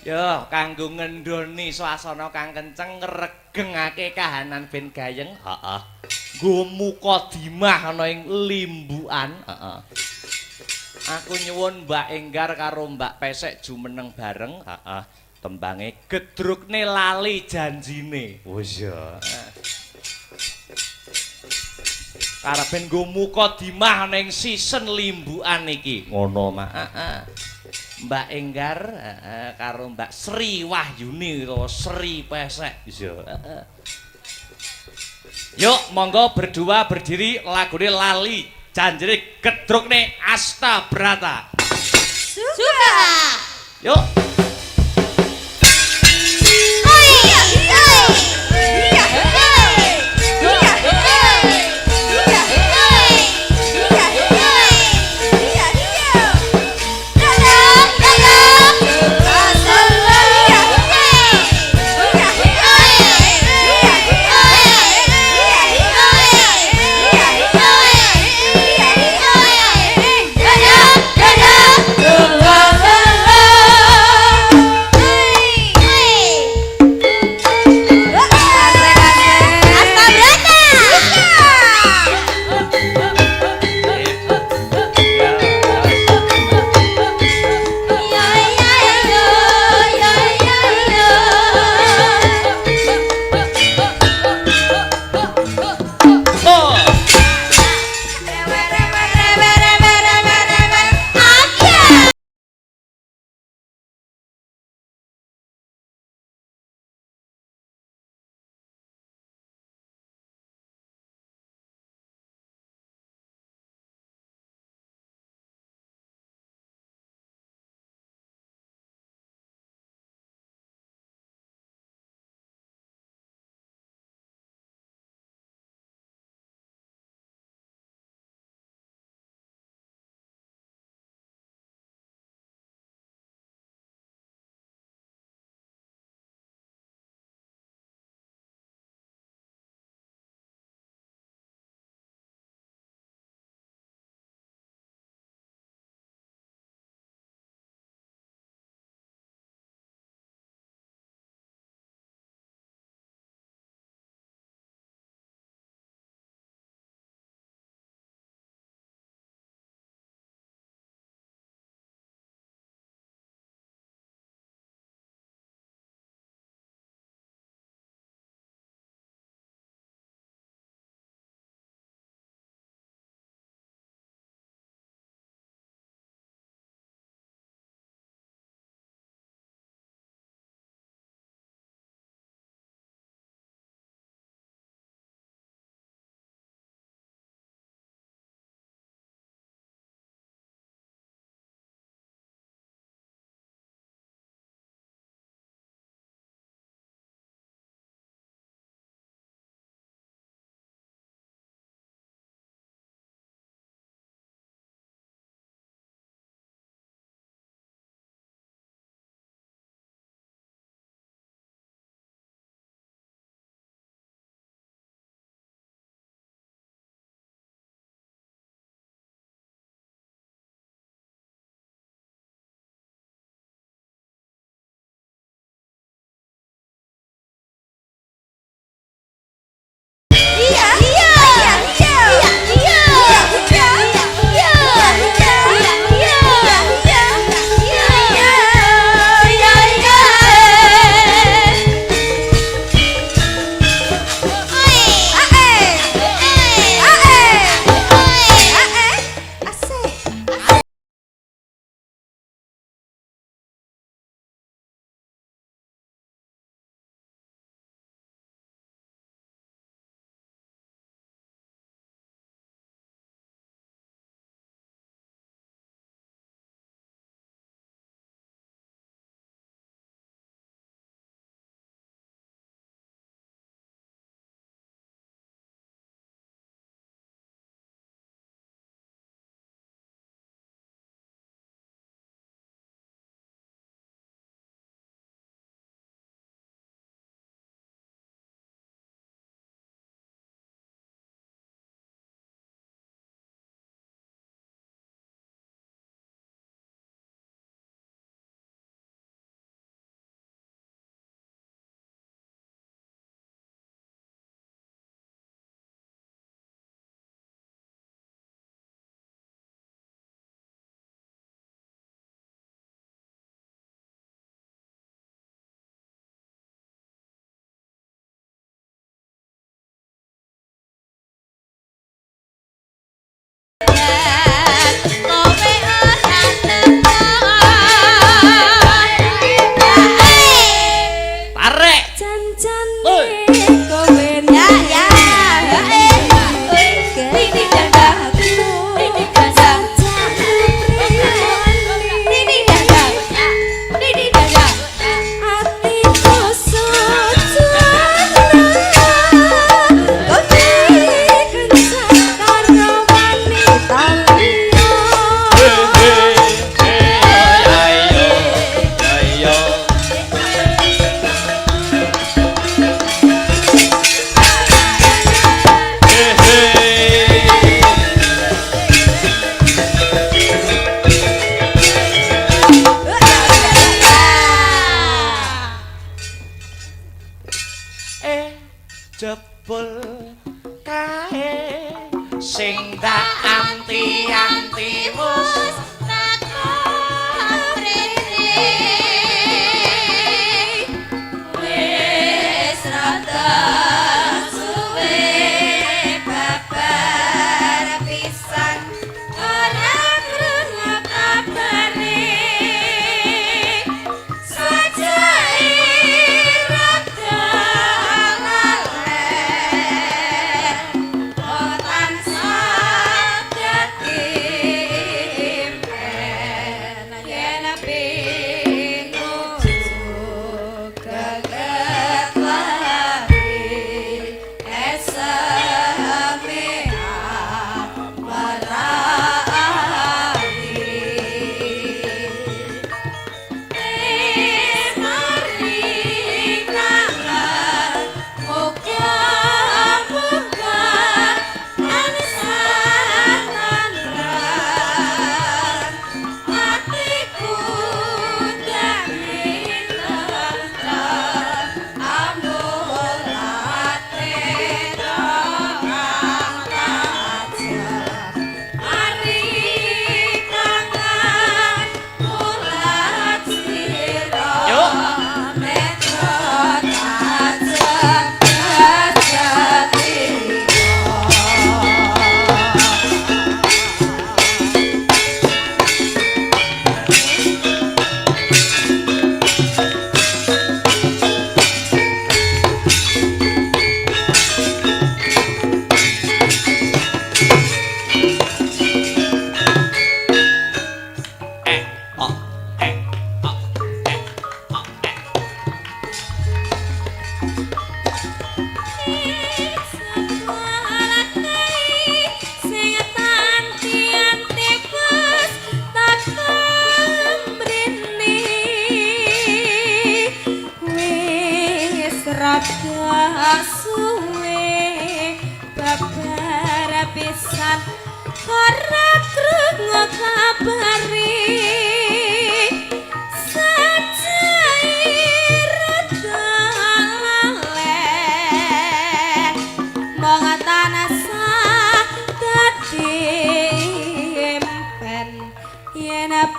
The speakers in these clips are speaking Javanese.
Yo, kanggo ngendhoni swasana kang kenceng ngregengake kahanan ben gayeng. Heeh. Nggo Mukadimah ana ing limbukan. Heeh. Aku nyuwun Mbak Enggar karo Mbak Pesek jumeneng bareng. Heeh. Tembange gedrukne lali janjine. Wis ya. Karepen nggo Mukadimah ana ing season limbukan iki. Ngono, Mak. Heeh. Mbak Enggar karo Mbak Sri Wahyuni utawa Sri Pesek bisa. Yuk monggo berdua berdiri lagune lali janjine gedrukne Asta Brata. Suka. Yuk.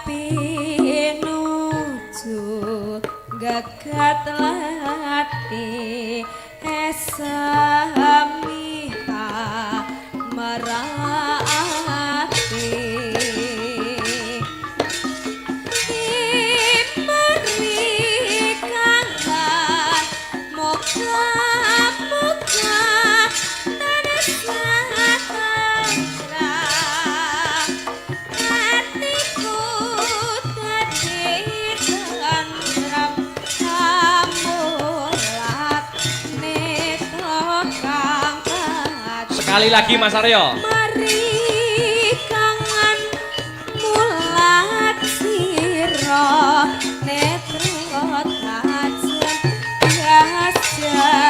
pinuju gagat lati esamiha merati diberi kangen moga-moga sekali lagi Mas Aryo. Mari kangen mulat sira netra tajem gajanipun.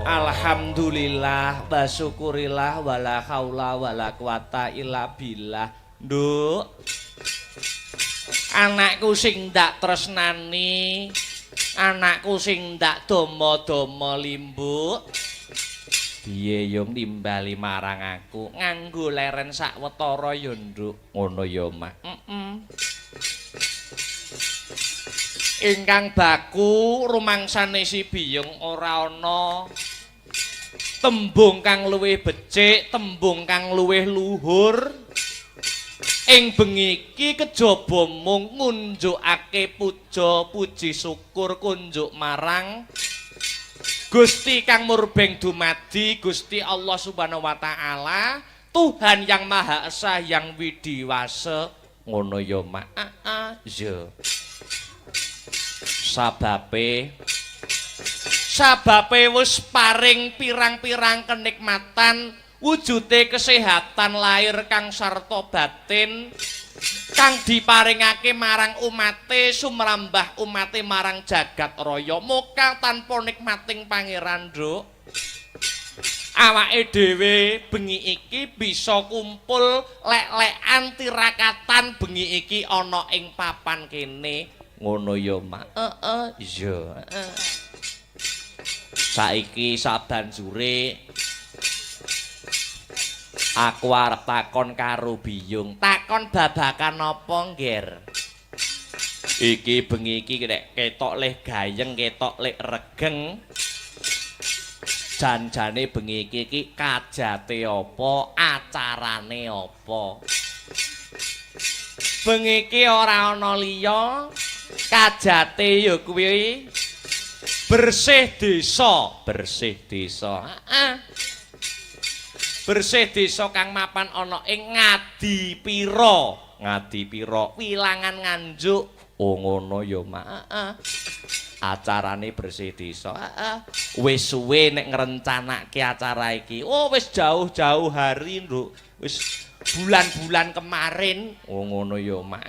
Alhamdulillah, basyukurillah, wala haula wala quwata illa billah. Nduk, anakku sing ndak tresnani, anakku sing ndak dama-dama limbuk. Piye yo nimbali marang aku nganggo leren sakwetara yo nduk. Ngono yo Mak. Ingkang baku rumangsane si Biyung ora ana tembung kang luwih becik, tembung kang luwih luhur. Ing bengi iki kejaba mung ngunjukake puja puji syukur kunjuk marang Gusti kang murbeng dumadi Gusti Allah Subhanahu wa taala, Tuhan yang Maha Esa yang widiwasa. Ngono ya Mak. Yo. Sababe wis paring pirang-pirang kenikmatan wujude kesehatan lahir kang sarta batin kang diparingake marang umate sumrambah umate marang jagat raya muka tanpa nikmating pangeran Nduk. Awake dhewe bengi iki bisa kumpul lek-lekan tirakatan bengi iki ana ing papan kene. Ngono ya Mak. Iya. Saiki sabanjure aku arep takon karo Biyung. Takon babakan apa, Ngger? Iki bengi iki nek ketok leh gayeng, ketok leh regeng. Jan-jane bengi iki kajate apa, acarane apa? Bengi iki ora ana liya, kajate ya kuwi bersih desa, bersih desa. Bersih desa kang mapan ana ing Ngadipira. Ngadipira wilangan Nganjuk. Oh ngono ya, Mak. Acarane bersih desa. Wis suwe nek ngrencanake acara iki. Oh wis jauh-jauh hari, Nduk. Wis bulan-bulan kemarin. Oh ngono ya, Mak.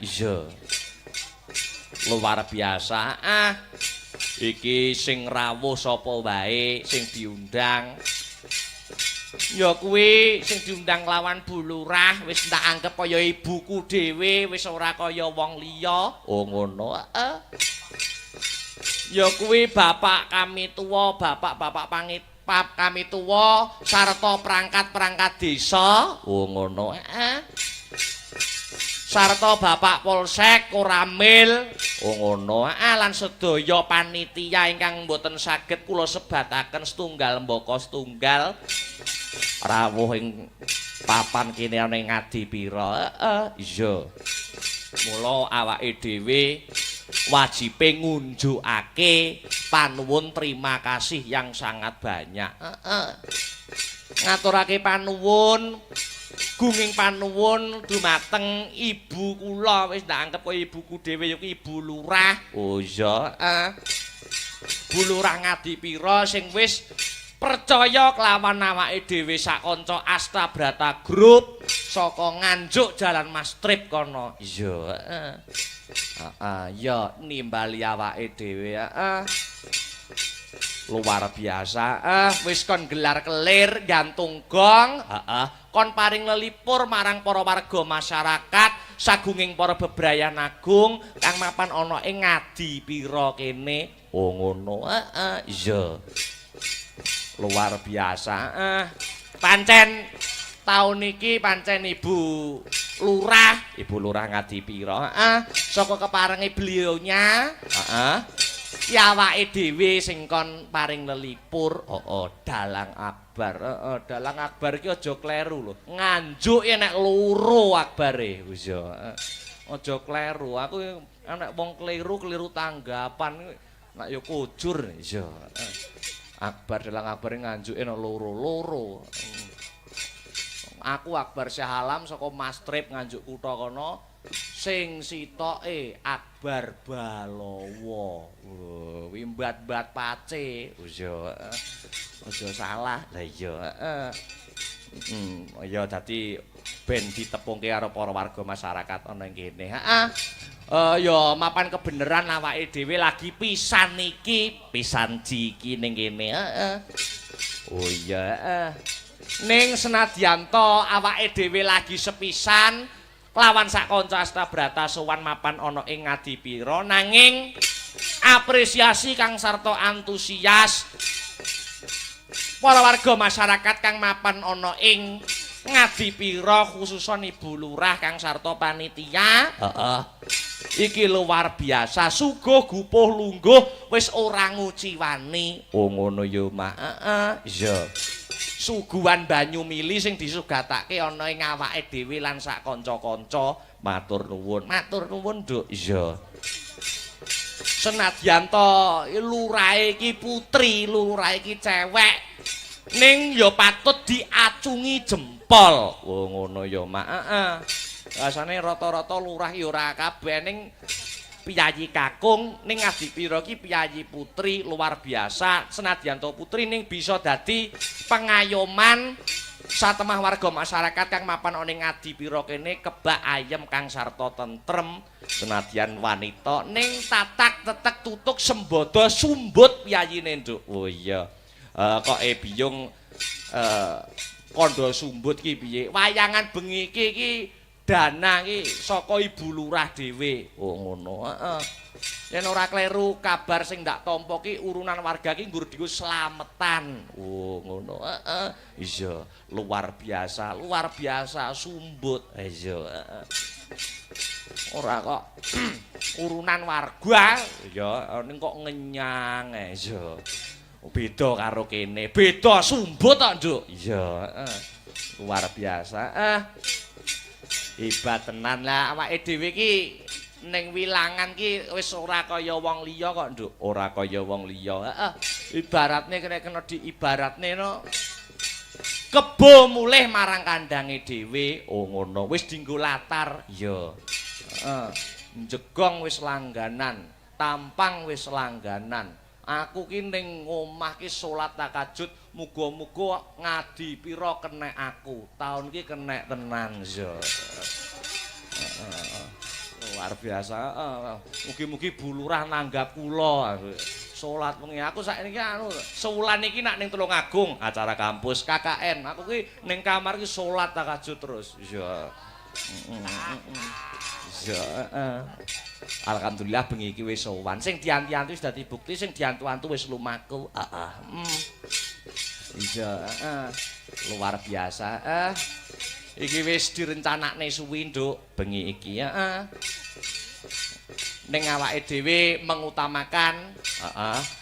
Iya. Luar biasa. Iki sing rawuh sapa wae sing diundang. Ya kuwi sing diundang lawan Bu Lurah wis tak anggap kaya ibuku dhewe, wis ora kaya wong liya. Oh ngono. Ya kuwi bapak kami tuwa, bapak-bapak pangipap kami tuwa sarta perangkat-perangkat desa. Oh ngono. Sarta Bapak Polsek Koramil. Oh ngono. Lan sedaya panitia ingkang mboten saged kula sebataken setunggal mbaka setunggal rawuh ing papan kene ana ing Ngadipira. Iya. Mula awake dhewe wajibe ngunjukake panuwun terima kasih yang sangat banyak. Ngaturake panuwun gunging panuwun dumateng ibu kula wis tak anggap kaya ibuku dhewe ya Ibu Lurah. Oh iya, Bu Lurah Ngadipira sing wis percaya kelawan awake dhewe sak kanca Astabrata Group saka Nganjuk Jalan Mas Trip kono. Iya, ya nimbali awake dhewe. Luar biasa. Wis kon gelar kelir gantung gong. Kon paring lelipur marang para warga masyarakat sagunging para bebrayan agung kang mapan ana ing Ngadipira kene. Oh ngono. Iya. Luar biasa. Pancen taun iki pancen Ibu Lurah Ngadipira. Saka keparenge beliaunya, ya awake dhewe sing kon paring lelipur. Dalang Akbar. Dalang Akbar iki aja kleru lho. Nganjuk nek loro Akbare. Wis ya. Aja kleru. Aku nek wong keliru tanggapan nek ya kujur. Iya. Akbar Dalang Akbar Nganjuke nek loro-loro. Aku Akbar Syahalam saka Mas Trip Nganjuk kutha kono. Sing sitoke Akbar Balowo. Wimbat-bat pace. Aja salah. Lah iya. Ya dadi ben ditepungke karo para warga masyarakat ana ing kene. Ya mapan kebeneran awake dhewe lagi pisan jiki ning kene. Oh iya. Ning senadyan to awake dhewe lagi sepisan lawan sak kanca Astabrata sowan mapan ana ing Ngadipira nanging apresiasi kang sarta antusias para warga masyarakat kang mapan ana ing Ngadipira khususon Ibu Lurah kang sarta panitia. Iki luar biasa, suguh gupuh lungguh wis ora nguciwani. Oh ngono ya, Mak. Iya. Suguhan banyu mili sing disugatake ana ing awake dhewe lan sak kanca-kanca. Matur nuwun, Nduk. Iya. Senadyan to lurahe iki putri, lurahe iki cewek, ning ya patut diacungi jempol. Oh ngono ya, Mak. Rasane rata-rata lurah ya ora kabeh ning piyayi kakung ning Ngadipira iki piyayi putri luar biasa. Senadyan to putri ning bisa dadi pengayoman satemah warga masyarakat kang mapan ana ing Ngadipira kene kebak ayem kang sarta tentrem. Senadyan wanita ning tatak tetek tutuk sembada sumbut piyayine, Nduk. Oh iya. Kok biyung kandha sumbut ki piye? Wayangan bengi iki dana iki saka Ibu Lurah dhewe. Oh ngono. Yen ora kleru kabar sing ndak tampa ki urunan warga ki nggur diku slametan. Oh ngono. Iya, luar biasa sumbut. Iya. Ora kok urunan warga ya ning kok ngenyang. Iya. Beda karo kene. Beda sumbut tok, Nduk. Iya, luar biasa. Hebat tenan lah awake dhewe iki ning wilangan ki wis ora kaya wong liya kok, Nduk. Ora kaya wong liya. Heeh. Ibaratne kena diibaratne no. Kebo mulih marang kandange dhewe. Oh ngono. Wis dienggo latar. Ya. Heeh. Njegong wis langganan, tampang wis langganan. Aku ki ning omah ki salat tahajud, muga-muga ngadi pira kenek aku. Taun ki kenek tenan, ya. Luar biasa. Mugi-mugi bulurah nanggap kula. Salat wengi aku sakniki anu sewulan iki nak ning Tulungagung acara kampus KKN. Aku ki ning kamar ki salat tahajud terus. Ya. Ya, alhamdulillah bengi iki wis sowan. Sing dianti-anti wis dadi bukti, sing diantu-antu wis lumaku. Iya, luar biasa. Iki wis direncanakne suwi, Nduk, bengi iki. Ning awake dhewe mengutamakan,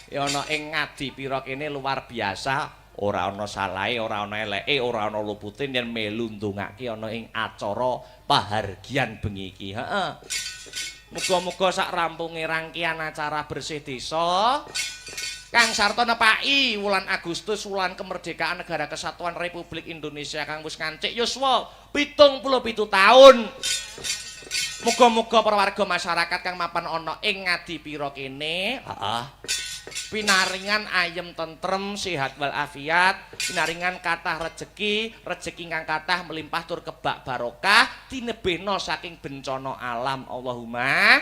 ya ana ing Ngadipira kene luar biasa. Ora ana salahe, ora ana eleke, ora ana lupute yen melu ndongake ana ing acara pahargyan bengi iki. Muga-muga sak rampunge rangkaian acara bersih desa Kang sarta nepaki wulan Agustus wulan kemerdekaan Negara Kesatuan Republik Indonesia kang wis ngancik yuswa 77 taun. Muga-muga para warga masyarakat kang mapan ana ing Ngadipira kene, pinaringan ayem tentrem sehat walafiat, pinaringan kathah rejeki, rejeki kang kathah melimpah tur kebak barokah, tinebehna saking bencana alam. Allahumma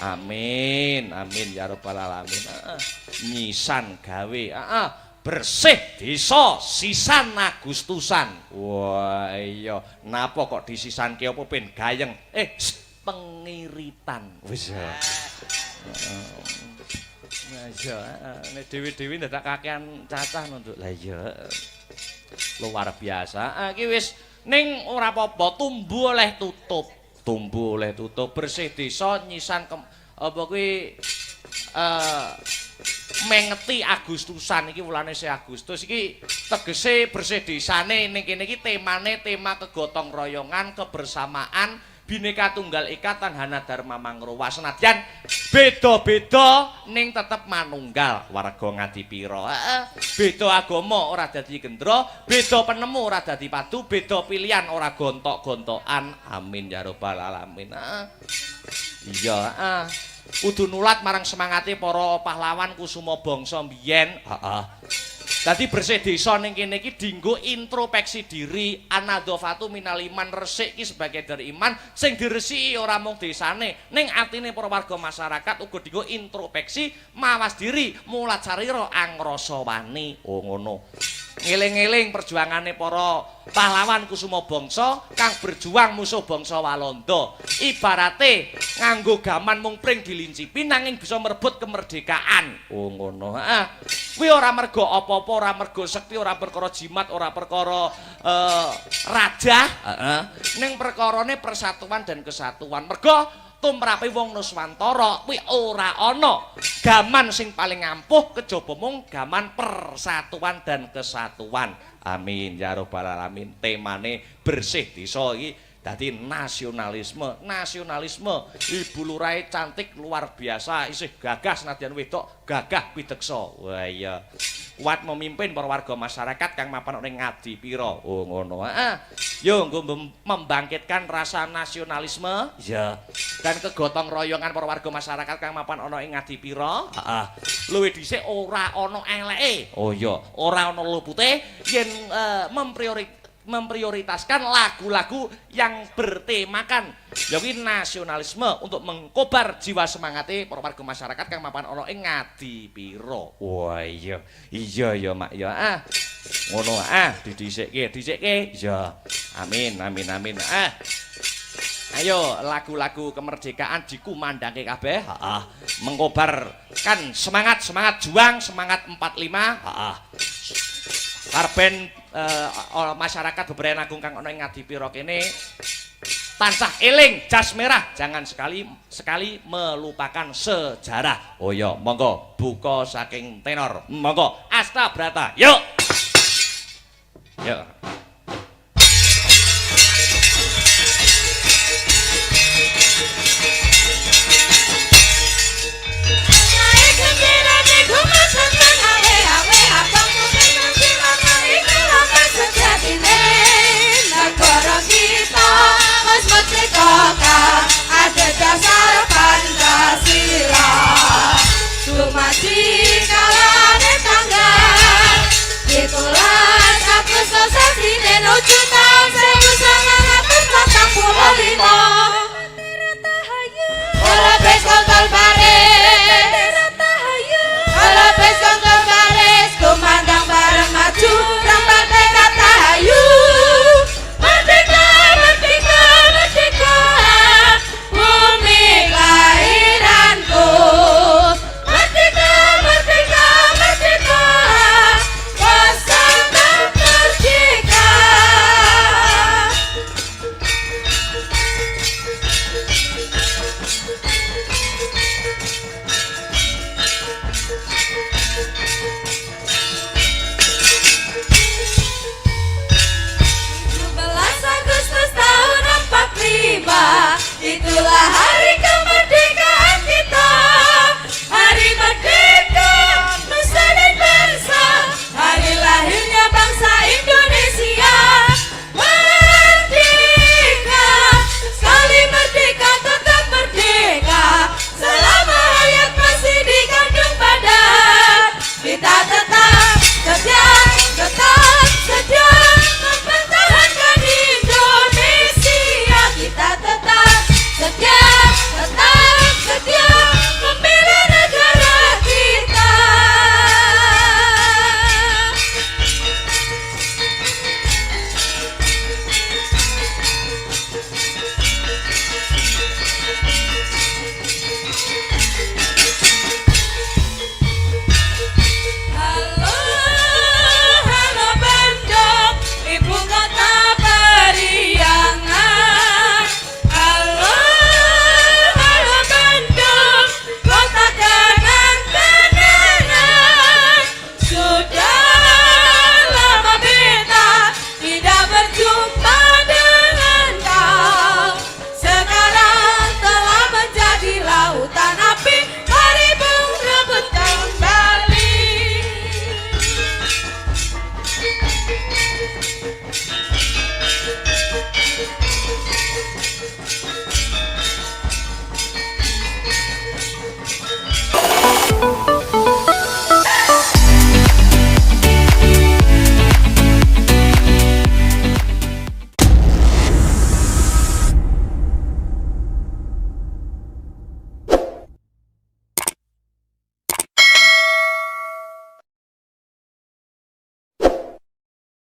amin. Amin ya rabbal alamin. Nyisan gawe, bersih desa sisan Agustusan. Wah iya, napa kok disisanke apa ben gayeng? Pengiritan. Wis ya. Nah iya, nek dewi-dewi ndadak kakean cacah Nduk. Lah iya. Luar biasa. Iki wis ning ora apa-apa, tumbuh oleh tutup. Tumbuh oleh tutup, bersih desa nyisan apa kuwi mengeti Agustusan iki wulane Agustus iki tegese bersih desane ning kene iki temane tema kegotong royongan, kebersamaan, Bhinneka Tunggal Ika Tanhana Dharma Mangruwa. Senadyan beda-beda ning tetep manunggal warga Ngadipira. Beda agama ora dadi gendra, beda penemu ora dadi padu, beda pilihan ora gontok-gontokan. Amin ya rabbal alamin. Iya, kudu nulat marang semangate para pahlawan kusuma bangsa mbiyen. Dadi bersih desa ning kene iki dienggo introspeksi diri, anadzafatu minal iman, resik ki sebagai dari iman, sing diresiki ora mung desane, ning atine para warga masyarakat uga dienggo introspeksi, mawas diri, mulat sarira angrasa wani. Oh ngono. Ngeling-eling perjuangane para pahlawan kusuma bangsa kang berjuang musuh bangsa Walanda. Ibarate nganggo gaman mung pring dilincipi nanging bisa merebut kemerdekaan. Oh ngono. Kuwi ora mergo apa-apa, ora mergo sekti, ora perkara jimat, ora perkara rajah, ning perkarane persatuan dan kesatuan. Mergo tumrape wong Nuswantara kuwi ora ana gaman sing paling ampuh kejaba mung gaman persatuan dan kesatuan. Amin ya rabbal alamin. Temane bersih desa iki dadi nasionalisme. Ibu lurahe cantik luar biasa, isih gagah senadyan wedok, gagah pideksa. Wah iya. Kuat memimpin para warga masyarakat kang mapan ning Ngadipira. Oh ngono. Yo nggo membangkitkan rasa nasionalisme, ya. Dan kegotong royongan para warga masyarakat kang mapan ana ing Ngadipira. Luwih dhisik ora ana eleke. Oh iya, ora ana lupute yen memprioritaskan lagu-lagu yang bertemakan yawi nasionalisme untuk mengkobar jiwa semangate para warga masyarakat kang mapan ana ing Ngadipira. Wah iya. Iya ya Mak ya. Ngono didhisike. Ya. Amin. Ayo lagu-lagu kemerdekaan dikumandangke kabeh. Mengkobarkan semangat juang, semangat 45. Karben masyarakat Bebrayan Agung kang ana ing Ngadipira kene tansah eling jas merah, jangan sekali melupakan sejarah. Oh ya, monggo buka saking tenor. Monggo Asta Brata. Yuk.